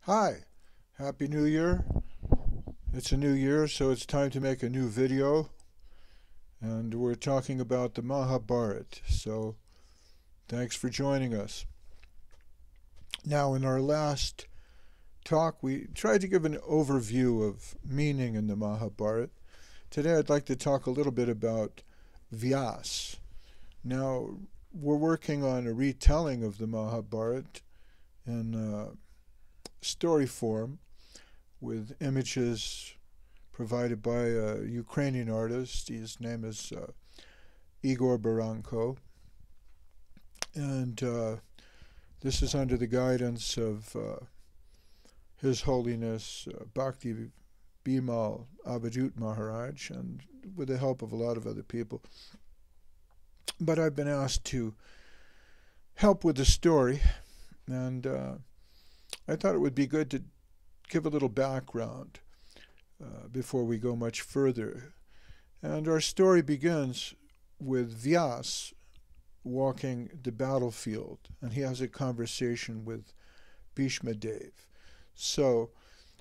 Hi, Happy New Year. It's a new year, so it's time to make a new video, and we're talking about the Mahabharata. So, thanks for joining us. Now, in our last talk, we tried to give an overview of meaning in the Mahabharata. Today, I'd like to talk a little bit about Vyas. Now, we're working on a retelling of the Mahabharata in story form with images provided by a Ukrainian artist. His name is Igor Baranko. And this is under the guidance of His Holiness Bhakti Bimal Avadut Maharaj and with the help of a lot of other people. But I've been asked to help with the story, and I thought it would be good to give a little background before we go much further. And our story begins with Vyas walking the battlefield, and he has a conversation with Bhishma Dev. So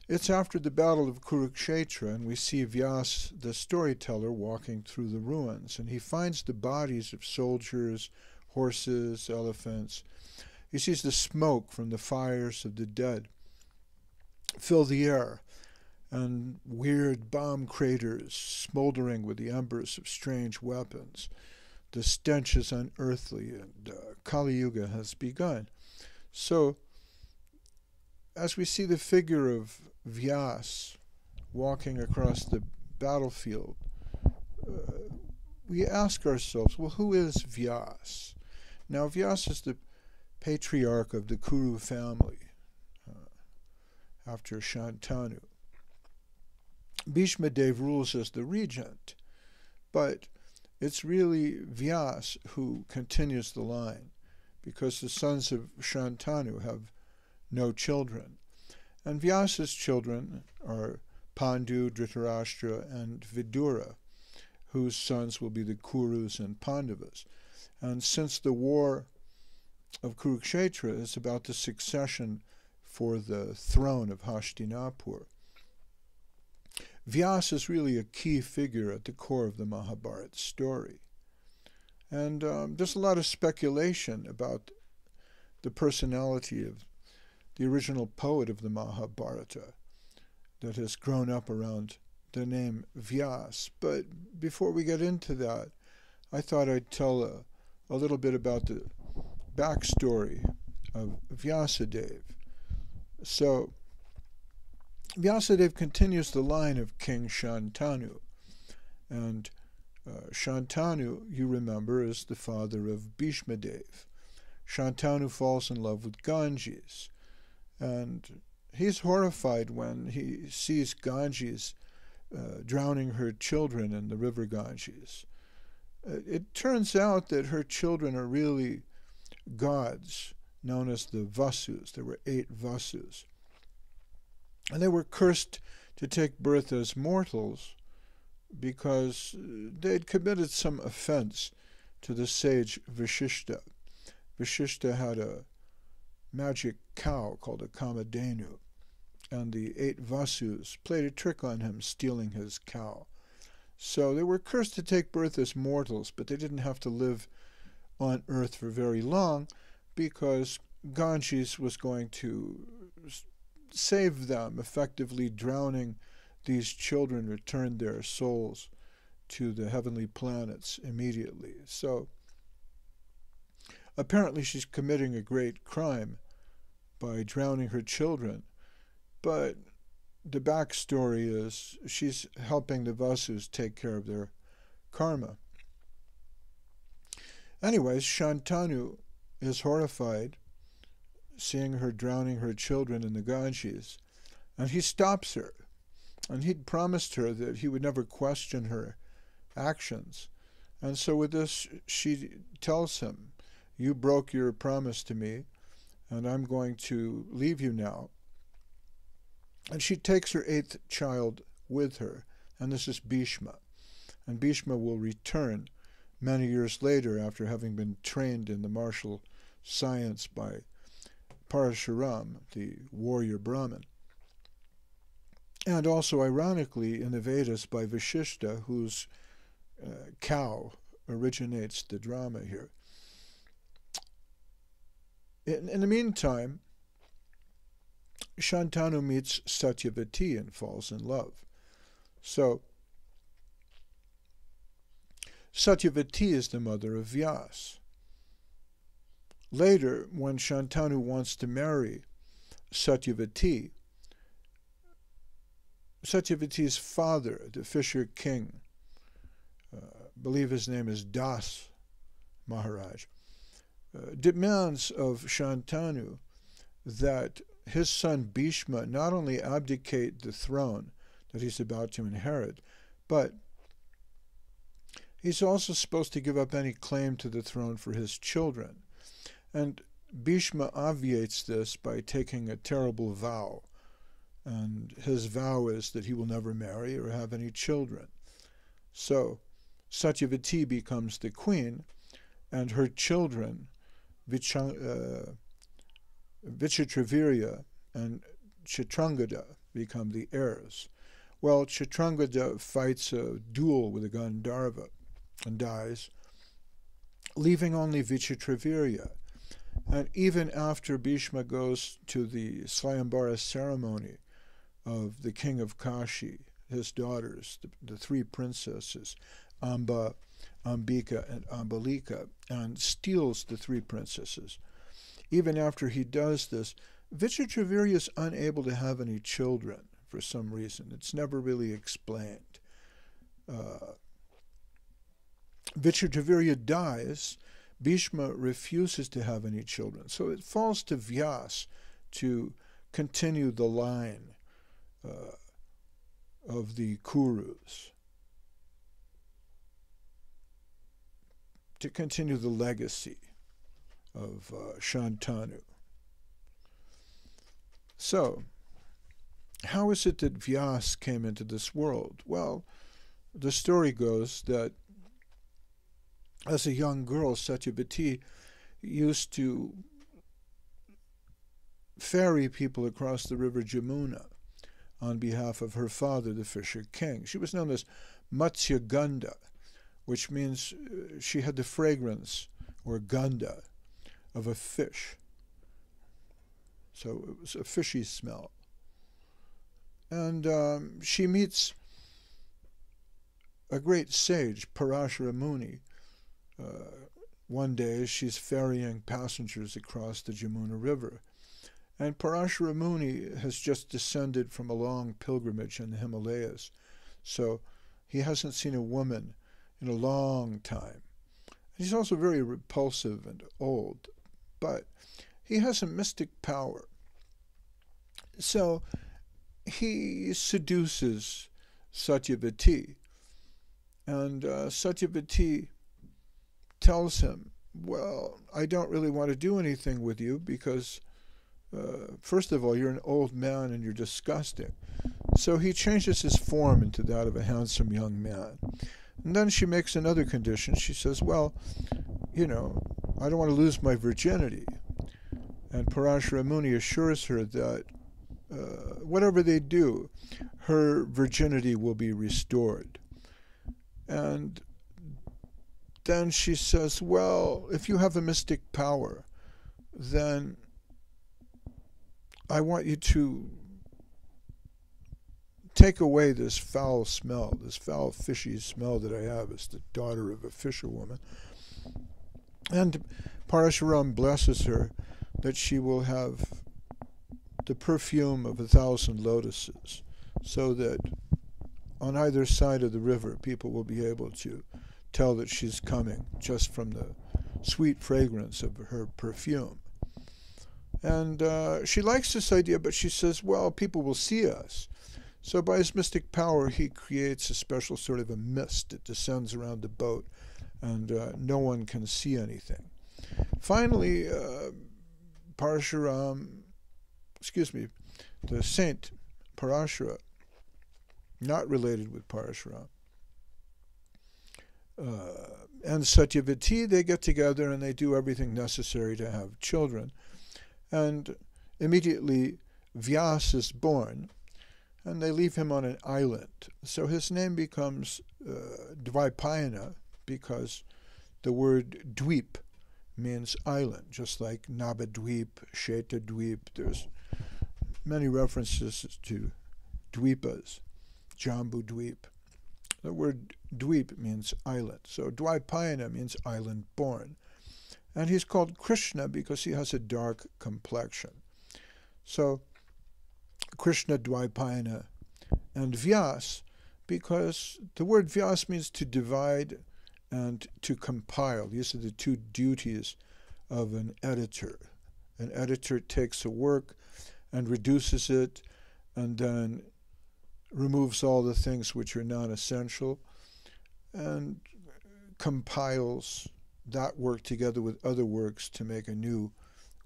it's after the battle of Kurukshetra, and we see Vyas, the storyteller, walking through the ruins, and he finds the bodies of soldiers, horses, elephants. He sees the smoke from the fires of the dead fill the air, and weird bomb craters smoldering with the embers of strange weapons. The stench is unearthly, and Kali Yuga has begun. So, as we see the figure of Vyas walking across the battlefield, we ask ourselves, well, who is Vyas? Now, Vyas is the patriarch of the Kuru family after Shantanu. Bhishma Dev rules as the regent, but it's really Vyas who continues the line because the sons of Shantanu have no children. And Vyasa's children are Pandu, Dhritarashtra, and Vidura, whose sons will be the Kurus and Pandavas. And since the war of Kurukshetra is about the succession for the throne of Hastinapur, Vyasa is really a key figure at the core of the Mahabharata story. And there's a lot of speculation about the personality of the original poet of the Mahabharata that has grown up around the name Vyas. But before we get into that, I thought I'd tell a little bit about the backstory of Vyasadeva. So, Vyasadeva continues the line of King Shantanu. And Shantanu, you remember, is the father of Bhishma Dev. Shantanu falls in love with Ganges. And he's horrified when he sees Ganges drowning her children in the river Ganges. It turns out that her children are really gods known as the Vasus. There were 8 Vasus. And they were cursed to take birth as mortals because they had committed some offense to the sage Vashishta. Vashishta had a magic cow called a Kamadhenu, and the 8 Vasus played a trick on him, stealing his cow. So they were cursed to take birth as mortals, but they didn't have to live on earth for very long because Ganges was going to save them, effectively drowning these children, returned their souls to the heavenly planets immediately. So apparently she's committing a great crime by drowning her children, but the backstory is she's helping the Vasus take care of their karma. Anyways, Shantanu is horrified seeing her drowning her children in the Ganges, and he stops her. And he'd promised her that he would never question her actions. And so with this, she tells him, you broke your promise to me, and I'm going to leave you now. And she takes her 8th child with her, and this is Bhishma. And Bhishma will return many years later after having been trained in the martial science by Parashuram, the warrior Brahmin. And also, ironically, in the Vedas by Vashishta, whose cow originates the drama here. In the meantime, Shantanu meets Satyavati and falls in love. So, Satyavati is the mother of Vyasa. Later, when Shantanu wants to marry Satyavati, Satyavati's father, the fisher king, I believe his name is Das Maharaj, demands of Shantanu that his son Bhishma not only abdicate the throne that he's about to inherit, but he's also supposed to give up any claim to the throne for his children. And Bhishma obviates this by taking a terrible vow. And his vow is that he will never marry or have any children. So Satyavati becomes the queen, and her children, Vichitravirya and Chitrangada, become the heirs. Well, Chitrangada fights a duel with a Gandharva and dies, leaving only Vichitravirya. And even after Bhishma goes to the Swayambara ceremony of the king of Kashi, his daughters, the three princesses, Amba, Ambika, and Ambalika, and steals the three princesses, even after he does this, Vichitravirya is unable to have any children for some reason. It's never really explained. Vichitravirya dies. Bhishma refuses to have any children. So it falls to Vyasa to continue the line of the Kurus, to continue the legacy of Shantanu. So, how is it that Vyasa came into this world? Well, the story goes that as a young girl, Satyavati used to ferry people across the river Jamuna on behalf of her father, the fisher king. She was known as Matsya Gandha, which means she had the fragrance, or gandha, of a fish. So it was a fishy smell. And she meets a great sage, Parashara Muni. One day she's ferrying passengers across the Jamuna River. And Parashara Muni has just descended from a long pilgrimage in the Himalayas. So he hasn't seen a woman in a long time. He's also very repulsive and old, but he has a mystic power. So he seduces Satyavati, and Satyavati tells him, well, I don't really want to do anything with you because, first of all, you're an old man and you're disgusting. So he changes his form into that of a handsome young man. And then she makes another condition. She says, well, I don't want to lose my virginity. And Parashara Muni assures her that whatever they do, her virginity will be restored. And then she says, well, if you have a mystic power, then I want you to take away this foul smell, this foul fishy smell that I have as the daughter of a fisherwoman. And Parashuram blesses her that she will have the perfume of 1,000 lotuses, so that on either side of the river people will be able to tell that she's coming just from the sweet fragrance of her perfume. And she likes this idea, but she says, well, people will see us. So by his mystic power, he creates a special sort of a mist that descends around the boat, and no one can see anything. Finally, the saint Parashara, not related with Parashuram, and Satyavati, they get together and they do everything necessary to have children. And immediately Vyasa is born, and they leave him on an island. So his name becomes Dvaipayana, because the word dweep means island, just like Nabadweep, Shetadweep. There's many references to dweepas, Jambudweep. The word dweep means island. So Dvaipayana means island born. And he's called Krishna because he has a dark complexion. So Krishna, Dvaipayana, and Vyas, because the word Vyas means to divide and to compile. These are the two duties of an editor. An editor takes a work and reduces it, and then removes all the things which are non-essential, and compiles that work together with other works to make a new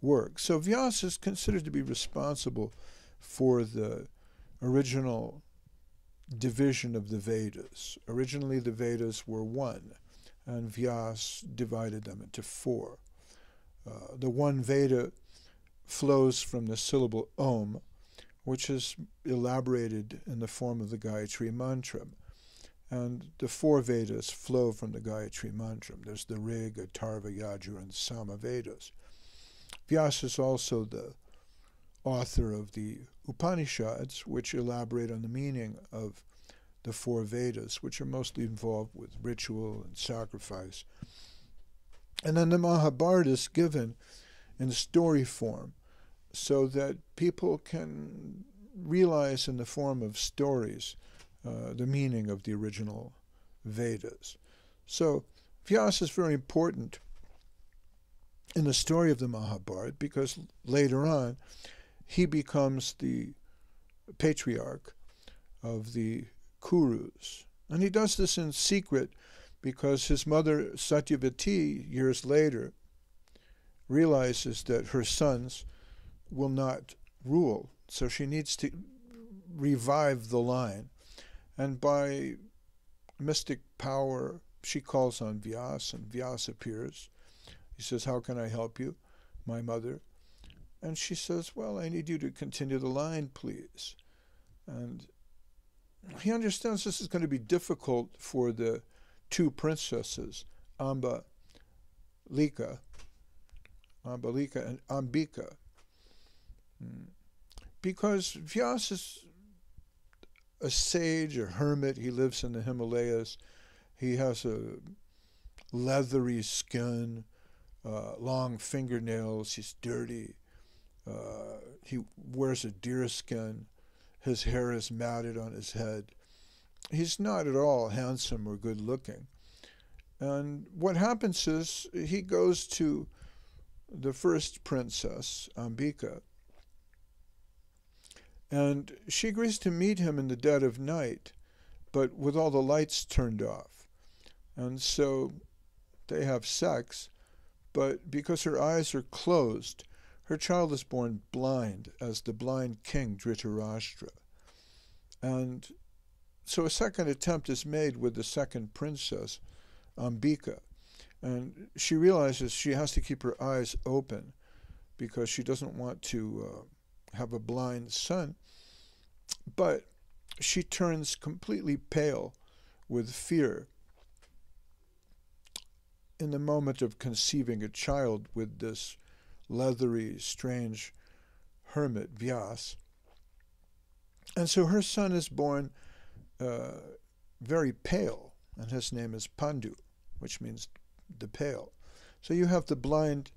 work. So Vyasa is considered to be responsible for the original division of the Vedas. Originally the Vedas were one, and Vyasa divided them into four. The one Veda flows from the syllable Om, which is elaborated in the form of the Gayatri Mantra. And the four Vedas flow from the Gayatri Mantra. There's the Rig, Atharva, Yajur, and Sama Vedas. Vyasa is also the author of the Upanishads, which elaborate on the meaning of the four Vedas, which are mostly involved with ritual and sacrifice. And then the Mahabharata is given in story form, so that people can realize in the form of stories the meaning of the original Vedas. So Vyasa is very important in the story of the Mahabharata because later on he becomes the patriarch of the Kurus. And he does this in secret because his mother Satyavati, years later, realizes that her sons will not rule. So she needs to revive the line. And by mystic power, she calls on Vyasa, and Vyasa appears. He says, "How can I help you, my mother?" And she says, "Well, I need you to continue the line, please." And he understands this is going to be difficult for the two princesses, Ambalika and Ambika, because Vyasa is a sage, a hermit. He lives in the Himalayas. He has a leathery skin, long fingernails. He's dirty. He wears a deer skin. His hair is matted on his head. He's not at all handsome or good looking. And what happens is he goes to the first princess, Ambika, and she agrees to meet him in the dead of night, but with all the lights turned off. And so they have sex, but because her eyes are closed, her child is born blind, as the blind king Dhritarashtra. And so a second attempt is made with the second princess, Ambika. And she realizes she has to keep her eyes open because she doesn't want to have a blind son. But she turns completely pale with fear in the moment of conceiving a child with this leathery, strange hermit, Vyas. And so her son is born very pale, and his name is Pandu, which means the pale. So you have the blind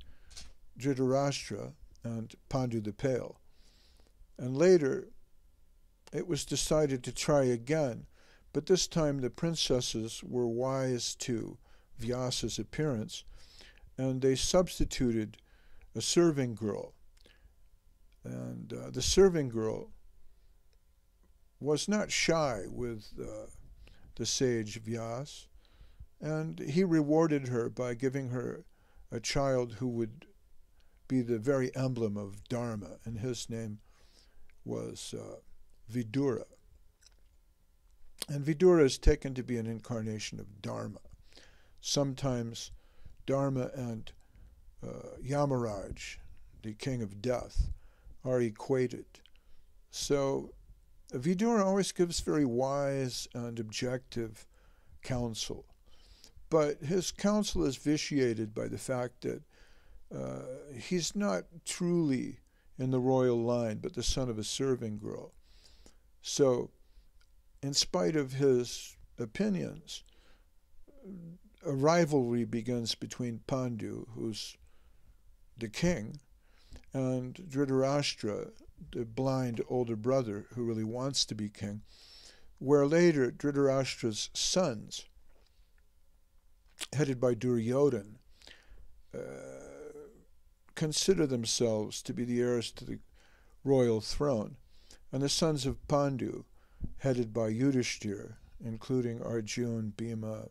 Dhritarashtra and Pandu the pale. And later, it was decided to try again, but this time the princesses were wise to Vyasa's appearance, and they substituted a serving girl. And the serving girl was not shy with the sage Vyas, and he rewarded her by giving her a child who would be the very emblem of Dharma, and his name was Vidura. And Vidura is taken to be an incarnation of Dharma. Sometimes Dharma and Yamaraj, the king of death, are equated. So Vidura always gives very wise and objective counsel, but his counsel is vitiated by the fact that he's not truly in the royal line, but the son of a serving girl. So, in spite of his opinions, a rivalry begins between Pandu, who's the king, and Dhritarashtra, the blind older brother who really wants to be king, where later Dhritarashtra's sons, headed by Duryodhan, consider themselves to be the heirs to the royal throne, and the sons of Pandu, headed by Yudhishthira, including Arjuna, Bhima,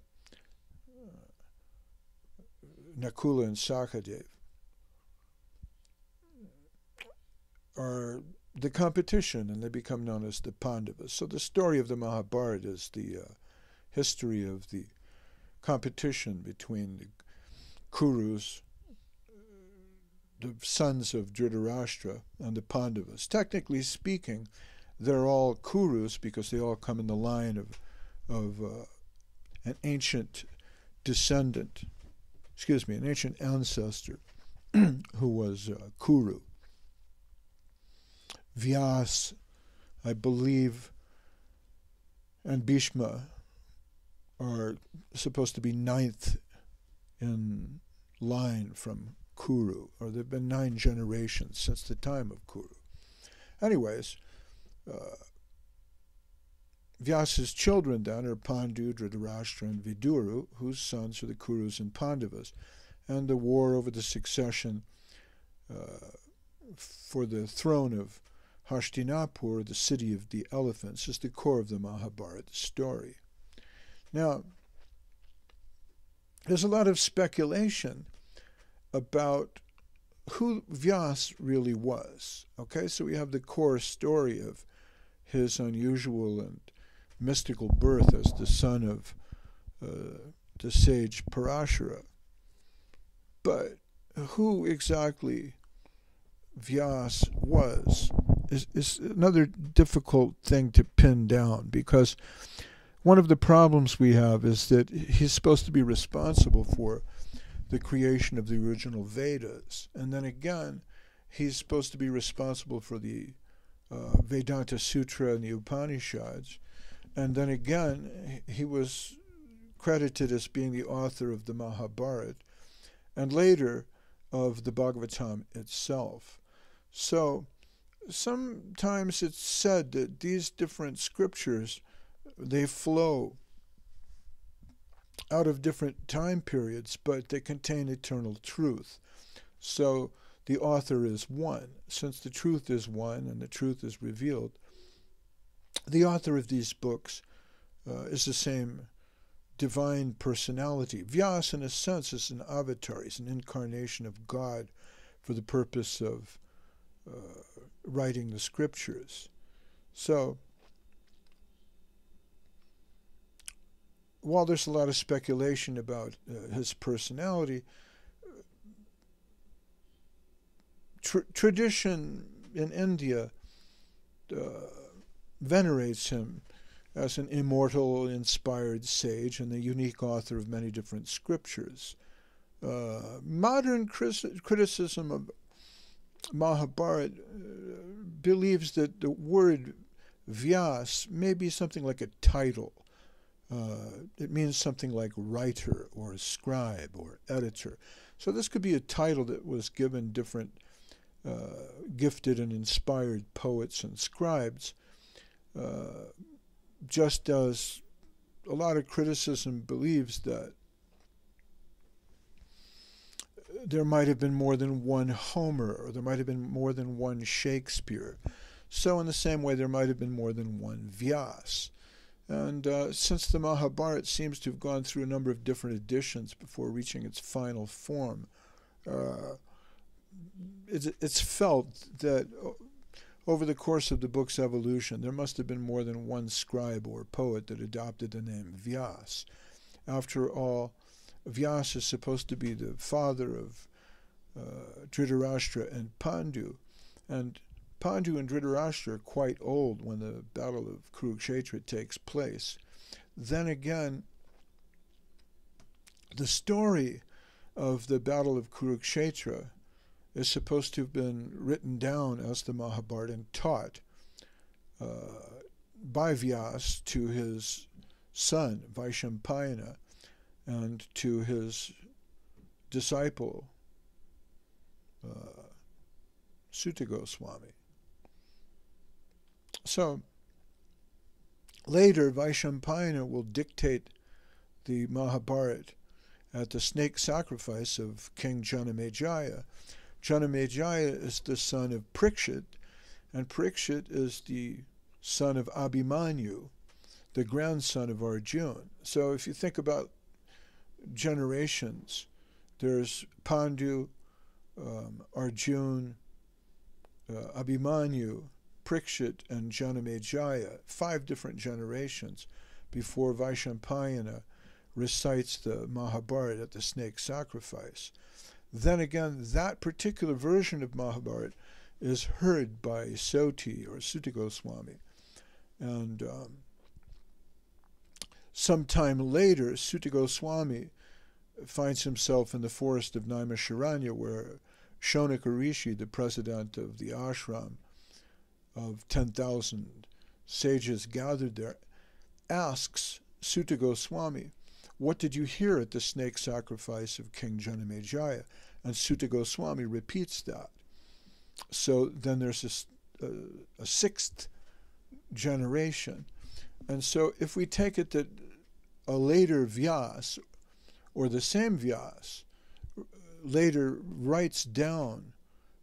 Nakula, and Sakhadev, are the competition, and they become known as the Pandavas. So the story of the Mahabharata is the history of the competition between the Kurus, the sons of Dhritarashtra, and the Pandavas. Technically speaking, they're all Kurus because they all come in the line of an ancient descendant, an ancient ancestor who was Kuru. Vyasa, I believe, and Bhishma are supposed to be ninth in line from Kuru, or there have been 9 generations since the time of Kuru. Anyways, Vyasa's children then are Pandu, Dhritarashtra, and Viduru, whose sons are the Kurus and Pandavas. And the war over the succession for the throne of Hastinapur, the city of the elephants, is the core of the Mahabharata story. Now, there's a lot of speculation about who Vyasa really was. Okay, so we have the core story of his unusual and mystical birth as the son of the sage Parashara. But who exactly Vyasa was is another difficult thing to pin down, because one of the problems we have is that he's supposed to be responsible for the creation of the original Vedas, and then again he's supposed to be responsible for the Vedanta Sutra and the Upanishads, and then again he was credited as being the author of the Mahabharata, and later of the Bhagavatam itself. So sometimes it's said that these different scriptures, they flow out of different time periods, but they contain eternal truth. So the author is one. Since the truth is one and the truth is revealed, the author of these books is the same divine personality. Vyasa, in a sense, is an avatar. He's an incarnation of God for the purpose of writing the scriptures. So, while there's a lot of speculation about his personality, tradition in India venerates him as an immortal, inspired sage and the unique author of many different scriptures. Modern criticism of Mahabharata believes that the word Vyasa may be something like a title. It means something like writer or scribe or editor. So this could be a title that was given different gifted and inspired poets and scribes, just as a lot of criticism believes that there might have been more than one Homer, or there might have been more than one Shakespeare. So in the same way, there might have been more than one Vyasa. And since the Mahabharata seems to have gone through a number of different editions before reaching its final form, it's felt that over the course of the book's evolution, there must have been more than one scribe or poet that adopted the name Vyasa. After all, Vyasa is supposed to be the father of Dhritarashtra and Pandu. And Pandu and Dhritarashtra are quite old when the Battle of Kurukshetra takes place. Then again, the story of the Battle of Kurukshetra is supposed to have been written down as the Mahabharata and taught by Vyasa to his son, Vaishampayana, and to his disciple, Sutta Goswami. So later, Vaishampayana will dictate the Mahabharata at the snake sacrifice of King Janamejaya. Janamejaya is the son of Parikshit, and Parikshit is the son of Abhimanyu, the grandson of Arjuna. So if you think about generations, there's Pandu, Arjuna, Abhimanyu, Parikshit, and Janamejaya, 5 different generations before Vaishampayana recites the Mahabharata at the snake sacrifice. Then again, that particular version of Mahabharata is heard by Soti or Sutta Goswami. And sometime later, Sutta Goswami finds himself in the forest of Naimisharanya, where Shonaka Rishi, the president of the ashram of 10,000 sages gathered there, asks Sutta Goswami, "What did you hear at the snake sacrifice of King Janamejaya?" And Sutta Goswami repeats that. So then there's a 6th generation. And so if we take it that a later Vyasa, or the same Vyasa, later writes down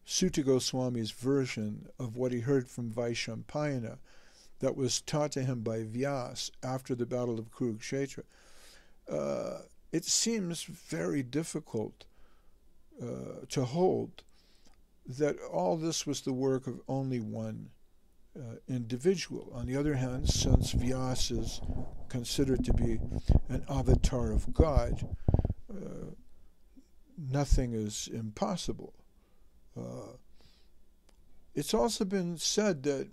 Sutta Goswami's version of what he heard from Vaishampayana that was taught to him by Vyasa after the Battle of Kurukshetra, it seems very difficult to hold that all this was the work of only one individual. On the other hand, since Vyasa is considered to be an avatar of God, nothing is impossible. It's also been said that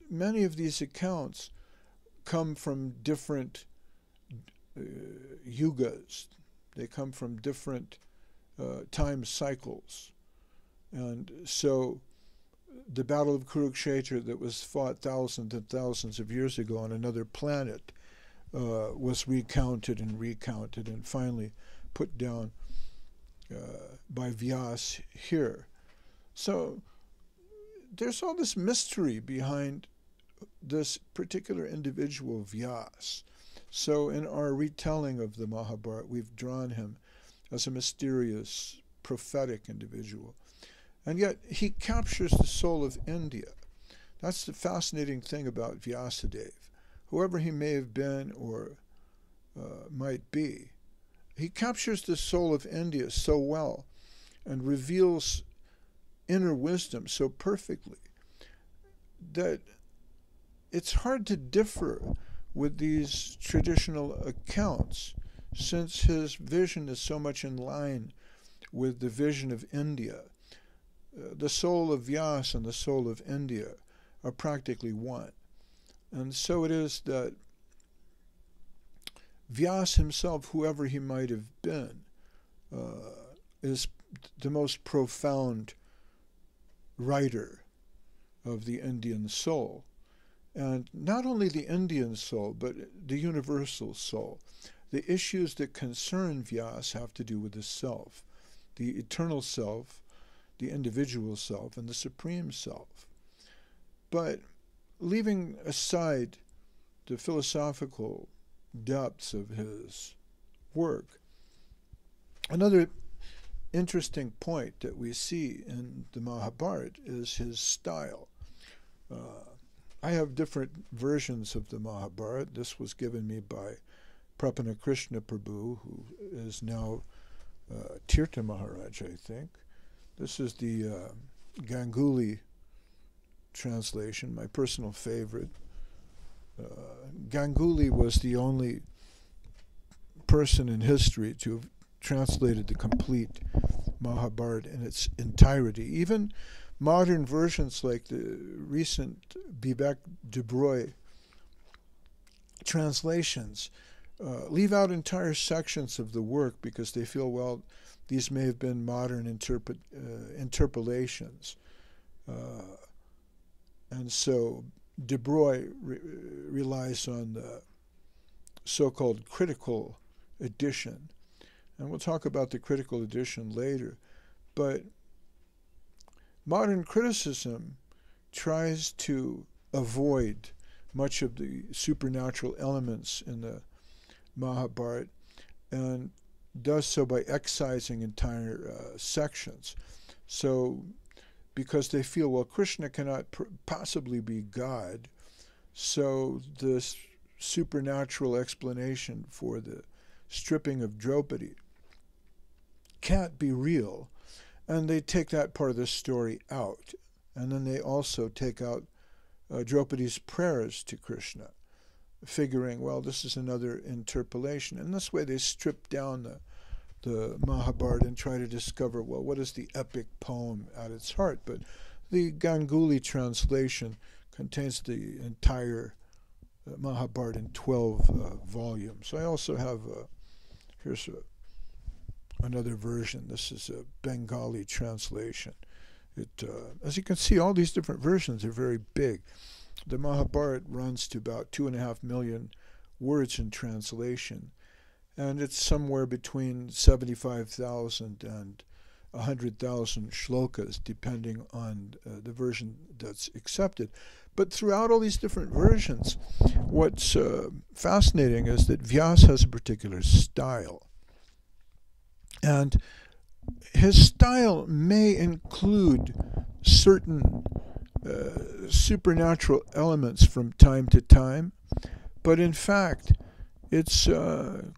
many of these accounts come from different yugas. They come from different time cycles. And so the Battle of Kurukshetra that was fought thousands and thousands of years ago on another planet was recounted and finally put down by Vyasa here. So there's all this mystery behind this particular individual Vyasa. So in our retelling of the Mahabharata, we've drawn him as a mysterious, prophetic individual. And yet he captures the soul of India. That's the fascinating thing about Vyasadeva. Whoever he may have been or might be, he captures the soul of India so well and reveals inner wisdom so perfectly that it's hard to differ with these traditional accounts, since his vision is so much in line with the vision of India. The soul of Vyasa and the soul of India are practically one. And so it is that Vyasa himself, whoever he might have been, is the most profound writer of the Indian soul. And not only the Indian soul, but the universal soul. The issues that concern Vyasa have to do with the self, the eternal self, the individual self, and the supreme self. But leaving aside the philosophical depths of his work, another interesting point that we see in the Mahabharata is his style. I have different versions of the Mahabharata. This was given me by Prapana Krishna Prabhu, who is now Tirtha Maharaj, I think. This is the Ganguly translation, my personal favorite. Ganguly was the only person in history to have translated the complete Mahabharata in its entirety. Even modern versions like the recent Vivek de Broglie translations leave out entire sections of the work because they feel, well, these may have been modern interpolations. And so de Broglie relies on the so-called critical edition. And we'll talk about the critical edition later. But modern criticism tries to avoid much of the supernatural elements in the Mahabharata and does so by excising entire sections. So, because they feel, well, Krishna cannot possibly be God, so this supernatural explanation for the stripping of Draupadi can't be real, and they take that part of the story out. And then they also take out Draupadi's prayers to Krishna, figuring, well, this is another interpolation. And this way they strip down the Mahabharata and try to discover, well, what is the epic poem at its heart? But the Ganguly translation contains the entire Mahabharata in 12 volumes. I also have, here's another version. This is a Bengali translation. As you can see, all these different versions are very big. The Mahabharata runs to about 2.5 million words in translation, and it's somewhere between 75,000 and 100,000 shlokas, depending on the version that's accepted. But throughout all these different versions, what's fascinating is that Vyasa has a particular style. And his style may include certain supernatural elements from time to time, but in fact, it's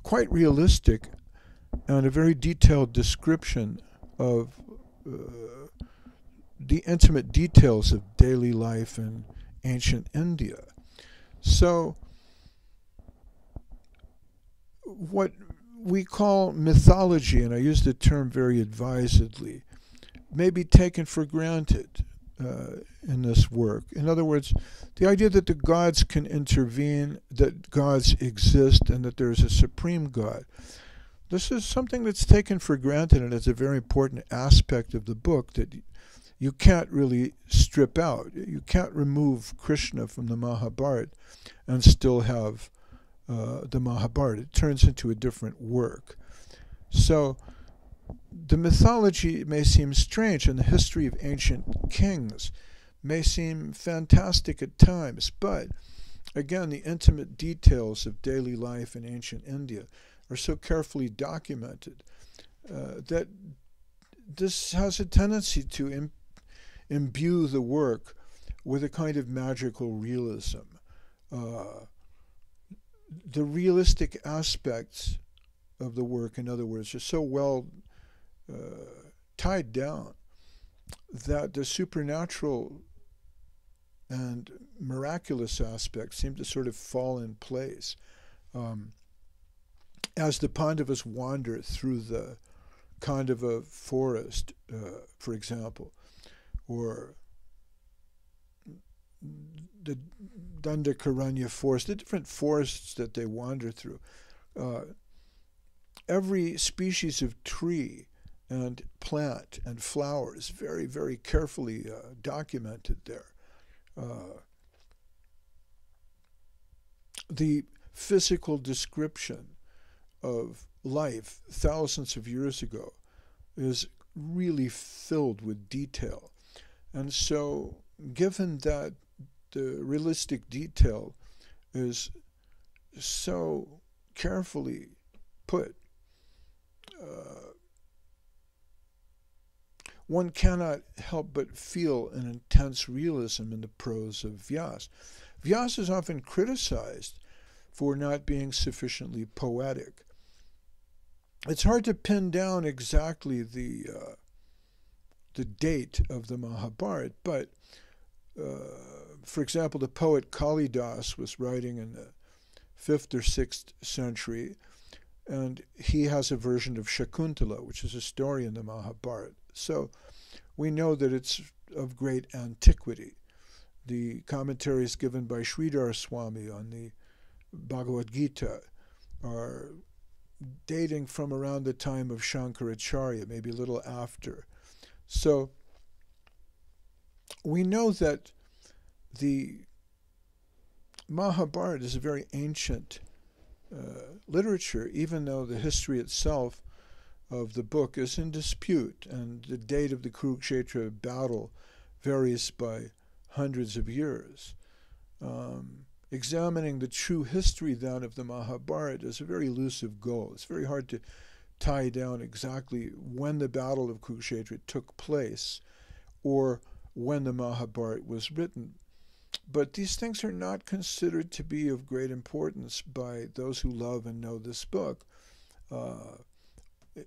quite realistic and a very detailed description of the intimate details of daily life in ancient India. So, what we call mythology, and I use the term very advisedly, may be taken for granted in this work. In other words, the idea that the gods can intervene, that gods exist, and that there's a supreme God. This is something that's taken for granted, and it's a very important aspect of the book that you can't really strip out. You can't remove Krishna from the Mahabharata and still have the Mahabharata. It turns into a different work. So the mythology may seem strange, and the history of ancient kings may seem fantastic at times, but again, the intimate details of daily life in ancient India are so carefully documented that this has a tendency to imbue the work with a kind of magical realism. The realistic aspects of the work, in other words, are so well tied down that the supernatural and miraculous aspects seem to sort of fall in place. As the Pandavas wander through the Khandava forest, for example, or the Dandakaranya forest, the different forests that they wander through, every species of tree and plant and flower is very, very carefully documented there. The physical description of life thousands of years ago is really filled with detail. And so, given that the realistic detail is so carefully put, one cannot help but feel an intense realism in the prose of Vyasa. Vyasa is often criticized for not being sufficiently poetic. It's hard to pin down exactly the date of the Mahabharata, but for example, the poet Kalidas was writing in the 5th or 6th century, and he has a version of Shakuntala, which is a story in the Mahabharata. So we know that it's of great antiquity. The commentaries given by Sridhar Swami on the Bhagavad Gita are dating from around the time of Shankaracharya, maybe a little after. So we know that the Mahabharata is a very ancient literature, even though the history itself of the book is in dispute, and the date of the Kurukshetra battle varies by hundreds of years. Examining the true history then of the Mahabharata is a very elusive goal. It's very hard to tie down exactly when the battle of Kurukshetra took place or when the Mahabharata was written. But these things are not considered to be of great importance by those who love and know this book.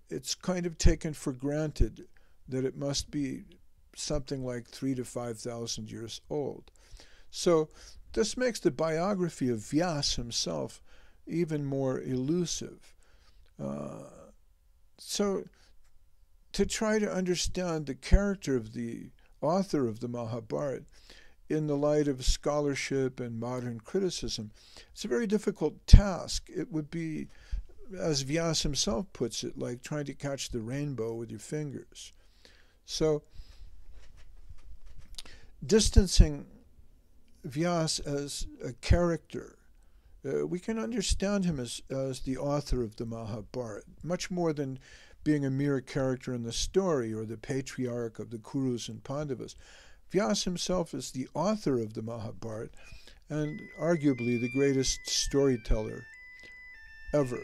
It's kind of taken for granted that it must be something like 3,000 to 5,000 years old. So this makes the biography of Vyasa himself even more elusive. So to try to understand the character of the author of the Mahabharata in the light of scholarship and modern criticism, it's a very difficult task. It would be, as Vyasa himself puts it, like trying to catch the rainbow with your fingers. So distancing Vyasa as a character, we can understand him as the author of the Mahabharata, much more than being a mere character in the story or the patriarch of the Kurus and Pandavas. Vyasa himself is the author of the Mahabharata and arguably the greatest storyteller ever.